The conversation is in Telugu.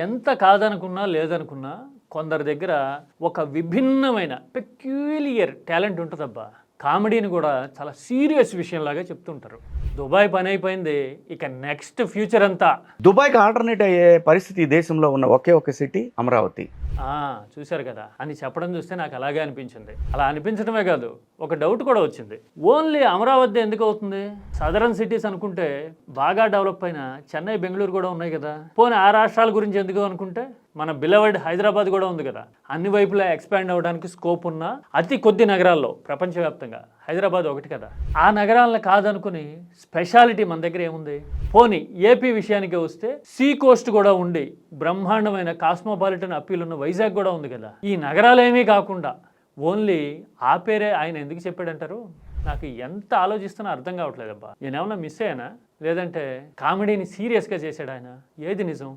ఎంత కాదనుకున్నా, లేదనుకున్నా కొందరి దగ్గర ఒక విభిన్నమైన పెక్యూలియర్ టాలెంట్ ఉంటుందబ్బా. కామెడీని కూడా చాలా సీరియస్ విషయంలాగా చెప్తుంటారు. దుబాయ్ పని అయిపోయింది, ఇక నెక్స్ట్ ఫ్యూచర్ అంతా. దుబాయ్కి ఆల్టర్నేట్ అయ్యే పరిస్థితి ఈ దేశంలో ఉన్న ఒకే ఒక సిటీ అమరావతి. చూశారు కదా అని చెప్పడం చూస్తే నాకు అలాగే అనిపించింది. అలా అనిపించడమే కాదు, ఒక డౌట్ కూడా వచ్చింది. ఓన్లీ అమరావతి ఎందుకు అవుతుంది? సదరన్ సిటీస్ అనుకుంటే బాగా డెవలప్ అయిన చెన్నై, బెంగళూరు కూడా ఉన్నాయి కదా. పోనీ ఆ రాష్ట్రాల గురించి ఎందుకు అనుకుంటే మన బిలవర్డ్ హైదరాబాద్ కూడా ఉంది కదా. అన్ని వైపులా ఎక్స్పాండ్ అవ్వడానికి స్కోప్ ఉన్న అతి కొద్ది నగరాల్లో ప్రపంచవ్యాప్తంగా హైదరాబాద్ ఒకటి కదా. ఆ నగరాలను కాదనుకుని స్పెషాలిటీ మన దగ్గర ఏముంది? పోనీ ఏపీ విషయానికి వస్తే సీ కోస్ట్ కూడా ఉండి బ్రహ్మాండమైన కాస్మోపాలిటన్ అప్పీల్ ఉన్న వైజాగ్ కూడా ఉంది కదా. ఈ నగరాలేమీ కాకుండా ఓన్లీ ఆ పేరే ఆయన ఎందుకు చెప్పాడంటారు? నాకు ఎంత ఆలోచిస్తున్నా అర్థం కావట్లేదబ్బా. నేనేమన్నా మిస్ అయ్యానా, లేదంటే కామెడీని సీరియస్గా చేశాడు ఆయన? ఏది నిజం?